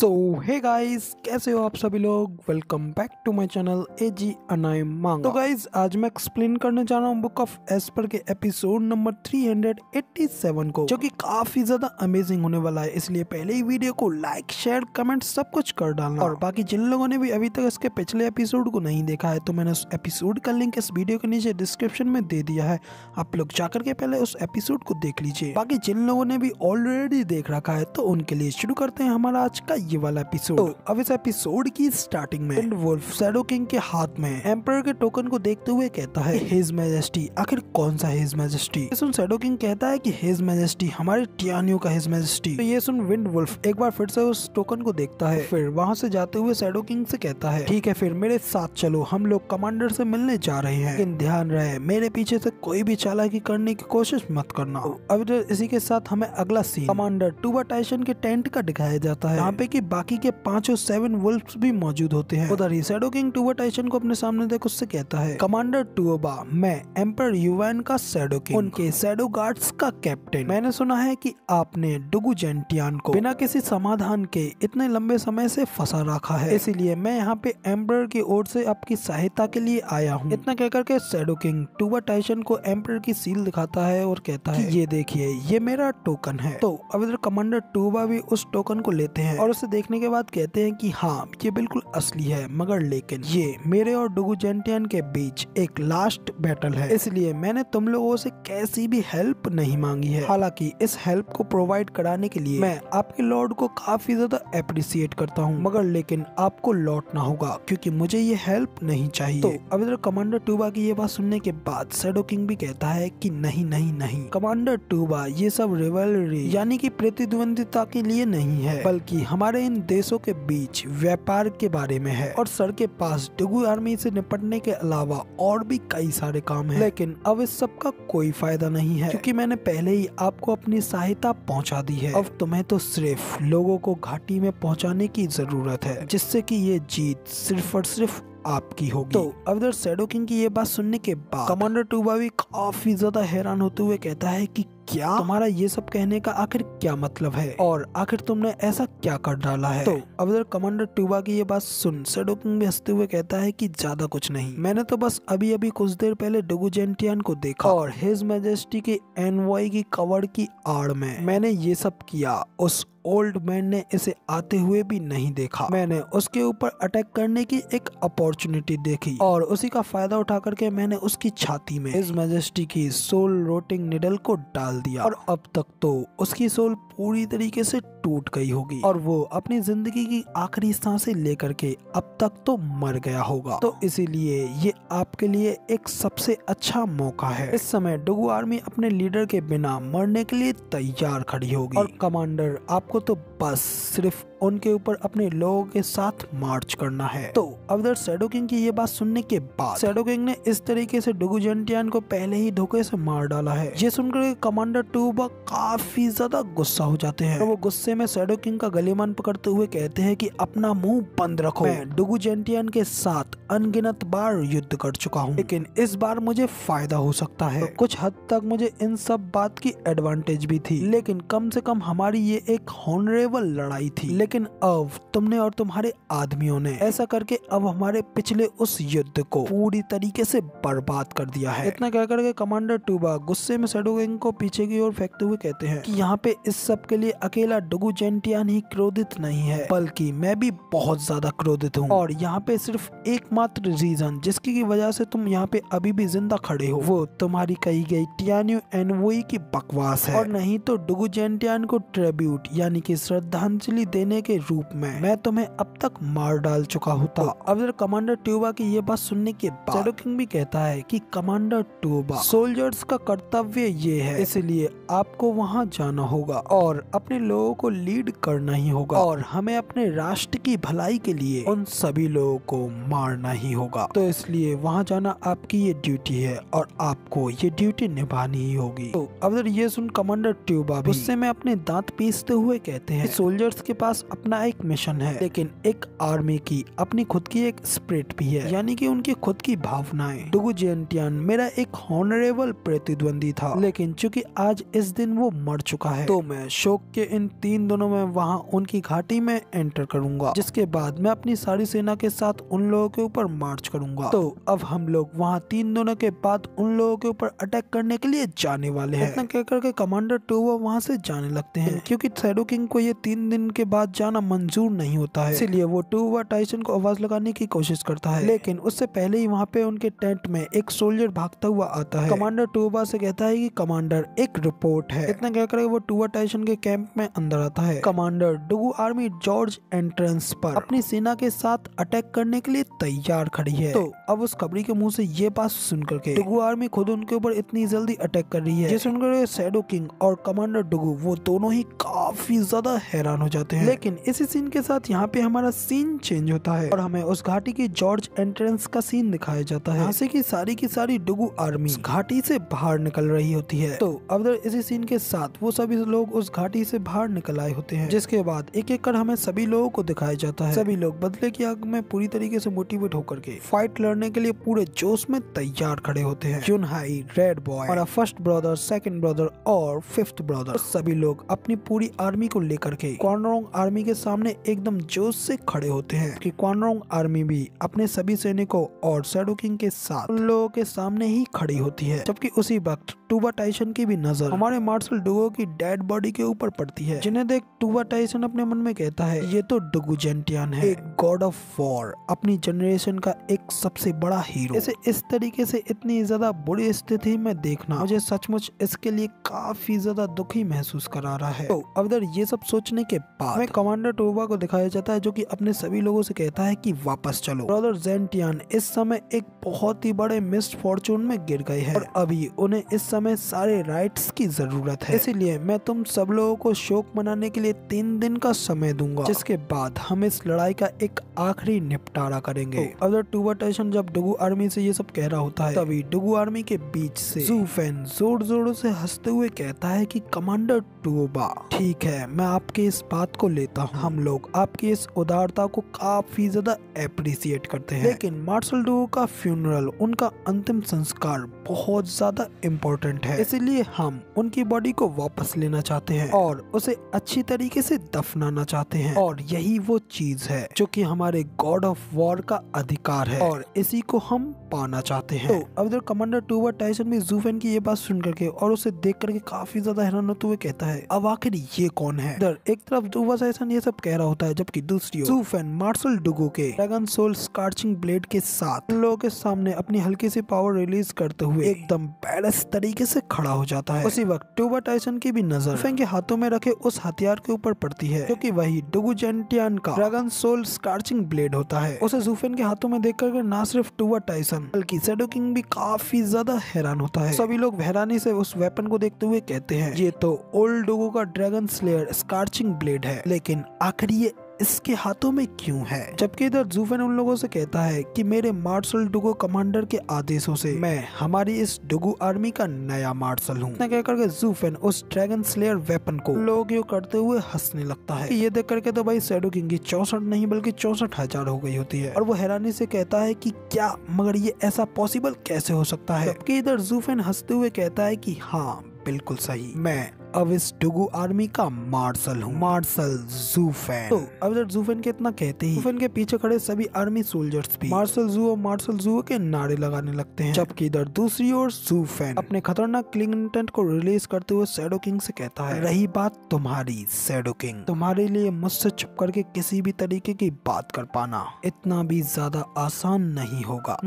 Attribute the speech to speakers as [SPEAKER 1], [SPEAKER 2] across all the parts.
[SPEAKER 1] सो hey guys, कैसे हो आप सभी लोग। Welcome back to my channel एजी अनाई मांगा। तो गाइस, आज मैं एक्सप्लेन करने जा रहा हूँ बुक ऑफ एस्पर के एपिसोड नंबर 387 को, जो कि काफी ज्यादा अमेजिंग होने वाला है। इसलिए पहले ही वीडियो को लाइक शेयर कमेंट सब कुछ कर डालना। और बाकी जिन लोगों ने भी अभी तक इसके पिछले एपिसोड को नहीं देखा है, तो मैंने उस एपिसोड का लिंक इस वीडियो के नीचे डिस्क्रिप्शन में दे दिया है। आप लोग जाकर के पहले उस एपिसोड को देख लीजिए। बाकी जिन लोगों ने भी ऑलरेडी देख रखा है, तो उनके लिए शुरू करते हैं हमारा आज का ये वाला एपिसोड। तो अब इस एपिसोड की स्टार्टिंग में विंडवुल्फ शैडो किंग के हाथ में एम्परर के टोकन को देखते हुए कहता है, हिज मैजेस्टी। आखिर कौन सा हिज मैजेस्टी? ये सुन शैडो किंग कहता है कि हिज मैजेस्टी हमारे टियानियो का हिज मैजेस्टी। तो ये सुन विंडवुल्फ एक बार फिर से उस टोकन को देखता है, फिर वहाँ से जाते हुए शैडो किंग से कहता है, ठीक है फिर मेरे साथ चलो, हम लोग कमांडर से मिलने जा रहे हैं, लेकिन ध्यान रहे मेरे पीछे से कोई भी चालाकी करने की कोशिश मत करना। अब इसी के साथ हमें अगला सीन कमांडर टूबा टाइसन के टेंट का दिखाया जाता है, यहाँ पे कि बाकी के 5 और 7 वुल्फ्स भी मौजूद होते हैं। उधर ही शैडो किंग टूबा टाइसन को अपने सामने देख उससे कहता है, कमांडर टूबा, मैं एम्पर युवान का शैडो किंग, उनके शैडो गार्ड्स का कैप्टन। मैंने सुना है कि आपने डुगु जेंटियान को बिना किसी समाधान के इतने लंबे समय से फंसा रखा है, इसीलिए मैं यहाँ पे एम्पर की ओर से आपकी सहायता के लिए आया हूँ। इतना कहकर के शैडो किंग टूबा टाइसन को एम्पर की सील दिखाता है और कहता है, ये देखिए ये मेरा टोकन है। तो अब इधर कमांडर टूबा भी उस टोकन को लेते हैं और उसे देखने के बाद कहते हैं कि हाँ ये बिल्कुल असली है, मगर लेकिन ये मेरे और डुगु जेंटियान के बीच एक लास्ट बैटल है, इसलिए मैंने तुम लोगों से कैसी भी हेल्प नहीं मांगी है। हालांकि इस हेल्प को प्रोवाइड कराने के लिए मैं आपके लॉर्ड को काफी ज्यादा अप्रिशिएट करता हूँ, मगर लेकिन आपको लौटना होगा क्योंकि मुझे ये हेल्प नहीं चाहिए। तो अब इधर कमांडर टूबा की ये बात सुनने के बाद शैडो किंग भी कहता है कि नहीं नहीं नहीं कमांडर टूबा, ये सब रिवलरी यानी कि प्रतिद्वंदिता के लिए नहीं है, बल्कि हमारे इन देशों के बीच व्यापार के बारे में है। और सर के पास डुगु आर्मी से निपटने के अलावा और भी कई सारे काम हैं, लेकिन अब इस सब का कोई फायदा नहीं है क्योंकि मैंने पहले ही आपको अपनी सहायता पहुंचा दी है। अब तुम्हें तो सिर्फ लोगों को घाटी में पहुंचाने की जरूरत है, जिससे कि ये जीत सिर्फ और सिर्फ आपकी होगी। तो अब इधर शैडो किंग की ये बात सुनने के बाद कमांडर टूबा भी काफी ज्यादा हैरान होते हुए कहता है कि क्या तुम्हारा ये सब कहने का आखिर क्या मतलब है और आखिर तुमने ऐसा क्या कर डाला है। तो अब इधर कमांडर टूबा की ये बात सुन शैडो किंग भी हंसते हुए कहता है कि ज्यादा कुछ नहीं, मैंने तो बस अभी अभी कुछ देर पहले डुगु जेंटियान को देखा और हिज मैजेस्टी के एनवॉय की कवर की आड़ में मैंने ये सब किया। उस ओल्ड मैन ने इसे आते हुए भी नहीं देखा, मैंने उसके ऊपर अटैक करने की एक अपॉर्चुनिटी देखी और उसी का फायदा उठा करके मैंने उसकी छाती में हिज मैजेस्टी की सोल रोटिंग निडल को डाल दिया और अब तक तो उसकी सोल पूरी तरीके से टूट गई होगी और वो अपनी जिंदगी की आखिरी सांसें लेकर के अब तक तो मर गया होगा। तो इसीलिए ये आपके लिए एक सबसे अच्छा मौका है। इस समय डुगु आर्मी अपने लीडर के बिना मरने के लिए तैयार खड़ी होगी और कमांडर आपको तो बस सिर्फ उनके ऊपर अपने लोगों के साथ मार्च करना है। तो अब इधर शैडो किंग की ये बात सुनने के बाद शैडो किंग ने इस तरीके से डुगु जेंटियान को पहले ही धोखे से मार डाला है। ये सुनकर कमांडर टूबा काफी ज्यादा गुस्सा हो जाते हैं। तो वो गुस्से में शैडो किंग का गलेमान पकड़ते हुए कहते हैं कि अपना मुंह बंद रखो, मैं डुगु जेंटियान के साथ अनगिनत बार युद्ध कर चुका हूँ, लेकिन इस बार मुझे फायदा हो सकता है। तो कुछ हद तक मुझे इन सब बात की एडवांटेज भी थी, लेकिन कम से कम हमारी ये एक हॉनरेबल लड़ाई थी। लेकिन अब तुमने और तुम्हारे आदमियों ने ऐसा करके अब हमारे पिछले उस युद्ध को पूरी तरीके से बर्बाद कर दिया है। इतना कहकर के कमांडर टूबा गुस्से में शैडो किंग को पीछे की ओर फेंकते हुए कहते हैं कि यहाँ पे इस सब के लिए अकेला डुगु जेंटियान ही क्रोधित नहीं है, बल्कि मैं भी बहुत ज्यादा क्रोधित हूँ। और यहाँ पे सिर्फ एकमात्र रीजन जिसकी की वजह से तुम यहाँ पे अभी भी जिंदा खड़े हो, वो तुम्हारी कही गई टियानियो एनवोई की बकवास है, और नहीं तो डुगु जेंटियान को ट्रिब्यूट यानी कि श्रद्धांजलि देने के रूप में मैं तुम्हें अब तक मार डाल चुका होता। अब इधर कमांडर टूबा की ये बात सुनने के बाद शैडो किंग भी कहता है कि कमांडर टूबा, सोल्जर्स का कर्तव्य ये है, इसलिए आपको वहाँ जाना होगा और अपने लोगों को लीड करना ही होगा और हमें अपने राष्ट्र की भलाई के लिए उन सभी लोगों को मारना ही होगा। तो इसलिए वहाँ जाना आपकी ये ड्यूटी है और आपको ये ड्यूटी निभानी ही होगी। तो अब इधर ये सुन कमांडर टूबा गुस्से में अपने दांत पीसते हुए कहते हैं, सोल्जर्स के पास अपना एक मिशन है, लेकिन एक आर्मी की अपनी खुद की एक स्पिरिट भी है, यानी कि उनकी खुद की भावनाएं। डुगु जेंटियान मेरा एक हॉनरेबल प्रतिद्वंदी था, लेकिन चूंकि आज इस दिन वो मर चुका है। तो मैं शोक के इन 3 दिनों में वहाँ उनकी घाटी में एंटर करूंगा, जिसके बाद मैं अपनी सारी सेना के साथ उन लोगों के ऊपर मार्च करूंगा। तो अब हम लोग वहाँ 3 दिनों के बाद उन लोगों के ऊपर अटैक करने के लिए जाने वाले हैं। इतना कहकर के कमांडर टोवा वहाँ से जाने लगते हैं, क्योंकि शैडो किंग को ये 3 दिन के बाद जाना मंजूर नहीं होता है। इसलिए वो टोवा टाइसन को आवाज लगाने की कोशिश करता है, लेकिन उससे पहले ही वहाँ पे उनके टेंट में एक सोल्जर भागता हुआ आता है। कमांडर टोवा से कहता है कि कमांडर एक रिपोर्ट है। इतना कहकर वो टोवा टाइसन के कैंप में अंदर आता है। कमांडर डुगू आर्मी जॉर्ज एंट्रेंस पर अपनी सेना के साथ अटैक करने के लिए तैयार खड़ी है। तो अब उस खबरी के मुंह से ये बात सुनकर के डुगू आर्मी खुद उनके ऊपर इतनी जल्दी अटैक कर रही है, ये सुनकर शैडो किंग और कमांडर डुगू वो दोनों ही काफी ज्यादा हैरान हो जाते हैं। लेकिन इसी सीन के साथ यहाँ पे हमारा सीन चेंज होता है और हमें उस घाटी की जॉर्ज एंट्रेंस का सीन दिखाया जाता है। यहाँ से की सारी डुगू आर्मी घाटी से बाहर निकल रही होती है। तो अब इसी सीन के साथ वो सभी लोग उस घाटी से बाहर निकल आए होते हैं, जिसके बाद एक एक कर हमें सभी लोगों को दिखाया जाता है। सभी लोग बदले की आग में पूरी तरीके से मोटिवेट होकर के फाइट लड़ने के लिए पूरे जोश में तैयार खड़े होते हैं। जुनहाई, रेड बॉय, हमारा फर्स्ट ब्रदर, सेकंड ब्रदर और फिफ्थ ब्रदर, सभी लोग अपनी पूरी आर्मी को लेकर के क्वान रॉन्ग आर्मी के सामने एकदम जोश से खड़े होते हैं कि क्वान रॉन्ग आर्मी भी अपने सभी सैनिकों और शैडो किंग के साथ उन लोगों के सामने ही खड़ी होती है। जबकि उसी वक्त टूबा टाइसन की भी नजर हमारे मार्शल डुगो की डेड बॉडी के ऊपर पड़ती है, जिन्हें देख टूबा टाइसन अपने मन में कहता है ये तो डुगू जेंटियान है, एक गॉड ऑफ वॉर, अपनी जनरेशन का एक सबसे बड़ा हीरो। इसे इस तरीके से इतनी ज्यादा बुरी स्थिति में देखना मुझे सचमुच इसके लिए काफी ज्यादा दुखी महसूस करा रहा है। तो अब इधर ये सब सोचने के बाद हमें कमांडर टोबा को दिखाया जाता है, जो कि अपने सभी लोगों से कहता है कि वापस चलो। ब्रदर जेंटियान इस समय एक बहुत ही बड़े मिस्ड फॉर्चून में गिर गए हैं और अभी उन्हें इस समय सारे राइट्स की जरूरत है। इसीलिए मैं तुम सब लोगों को शोक मनाने के लिए 3 दिन का समय दूंगा, जिसके बाद हम इस लड़ाई का एक आखिरी निपटारा करेंगे। तो अगर टूबा टाइसन जब डुगू आर्मी से ये सब कह रहा होता है, तभी डुगू आर्मी के बीच से जू फेन जोर जोरों से हंसते हुए कहता है कि कमांडर टोबा, ठीक है, मैं आपके इस बात को लेता हूँ, हम लोग आपकी इस उदारता को काफी ज्यादा एप्रिसिएट करते हैं, लेकिन मार्शल डुगू का फ्यूनरल, उनका अंतिम संस्कार बहुत ज्यादा इम्पोर्टेंट है, इसलिए हम उनकी बॉडी को वापस लेना चाहते हैं और उसे अच्छी तरीके से दफनाना चाहते हैं, और यही वो चीज है जो कि हमारे गॉड ऑफ वॉर का अधिकार है और इसी को हम पाना चाहते हैं। तो अब इधर कमांडर टूबा टाइसन भी जू फेन की ये बात सुन करके और उसे देख करके काफी ज्यादा हैरान होते हुए कहता है, अब आखिर ये कौन है। इधर एक तरफ टूबा टाइसन ये सब कह रहा होता है, जबकि दूसरी ओर जू फेन मार्शल डुगू के ड्रैगन सोल स्कार्चिंग ब्लेड के साथ लोगों के सामने अपनी हल्की सी पावर रिलीज करते हुए एकदम बैलेंस तरीके से खड़ा हो जाता है। उसी वक्त टूबा टाइसन की भी नजर जू फेन के हाथों में रखे उस हथियार के ऊपर पड़ती है, जो कि वही डुगू जेंटियान का ड्रैगन सोल स्कार्चिंग ब्लेड होता है। उसे जू फेन के हाथों में देख कर ना सिर्फ टूबा टाइसन बल्कि शैडो किंग भी काफी ज्यादा हैरान होता है। सभी लोग हैरानी से उस वेपन को देखते हुए कहते हैं, ये तो ओल्ड डुगू का ड्रैगन स्लेयर स्कार्चिंग ब्लेड है, लेकिन आखिर ये इसके हाथों में क्यों है। जबकि इधर जू फेन उन लोगों से कहता है कि मेरे मार्शल डुगू कमांडर के आदेशों से मैं हमारी इस डुगू आर्मी का नया मार्शल हूँ। कह करके जू फेन उस ड्रैगन स्लेयर वेपन को लोगों की करते हुए हंसने लगता है। ये देख करके तो भाई शैडो किंग की 64 नहीं बल्कि 64,000 हो गई होती है और वो हैरानी से कहता है कि क्या, मगर ये ऐसा पॉसिबल कैसे हो सकता है। जबकि इधर जू फेन हंसते हुए कहता है कि हाँ बिल्कुल सही, मैं अब इस डुगू आर्मी का मार्शल हूँ, मार्शल जू फेन। तो अब इधर जू फेन के इतना कहते ही जू फेन के पीछे खड़े सभी आर्मी सोल्जर्स भी मार्शल जू और मार्शल जू के नारे लगाने लगते हैं। जबकि इधर दूसरी ओर जू फेन अपने खतरनाक क्लिंग इंटेंट को रिलीज करते हुए शैडो किंग से कहता है, रही बात तुम्हारी शैडो किंग, तुम्हारे लिए मुझसे छुप करके किसी भी तरीके की बात कर पाना इतना भी ज्यादा आसान नहीं होगा।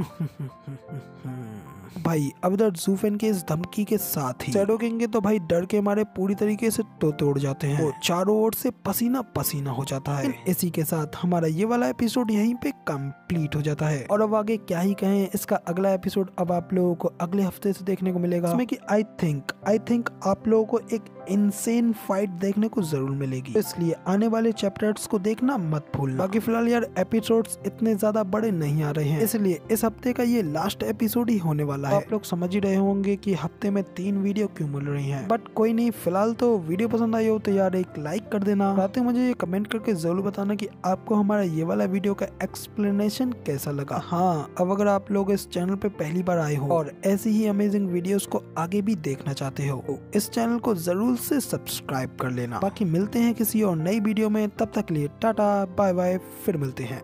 [SPEAKER 1] भाई अब इधर जू फेन के इस धमकी के साथ ही शैडो किंग के तो भाई डर के मारे पूरी तरीके से तोड़ जाते हैं, वो चारों ओर से पसीना पसीना हो जाता है। इसी के साथ हमारा ये वाला एपिसोड यहीं पे कंप्लीट हो जाता है और अब आगे क्या ही कहें, इसका अगला एपिसोड अब आप लोगों को अगले हफ्ते से देखने को मिलेगा, जिसमें कि आई थिंक आप लोगों को एक इनसेन फाइट देखने को जरूर मिलेगी, इसलिए आने वाले चैप्टर्स को देखना मत भूलना। बाकी फिलहाल यार एपिसोड्स इतने ज्यादा बड़े नहीं आ रहे हैं, इसलिए इस हफ्ते का ये लास्ट एपिसोड ही होने वाला है। आप लोग समझ ही रहे होंगे कि हफ्ते में 3 वीडियो क्यों मिल रही हैं, बट कोई नहीं। फिलहाल तो वीडियो पसंद आई हो तो यार एक लाइक कर देना। साथ ही मुझे ये कमेंट करके जरूर बताना कि आपको हमारा ये वाला वीडियो का एक्सप्लेनेशन कैसा लगा। हाँ, अब अगर आप लोग इस चैनल पे पहली बार आए हो और ऐसी ही अमेजिंग वीडियोस को आगे भी देखना चाहते हो तो इस चैनल को जरूर से सब्सक्राइब कर लेना। बाकी मिलते हैं किसी और नई वीडियो में, तब तक के लिए टाटा बाय बाय, फिर मिलते हैं।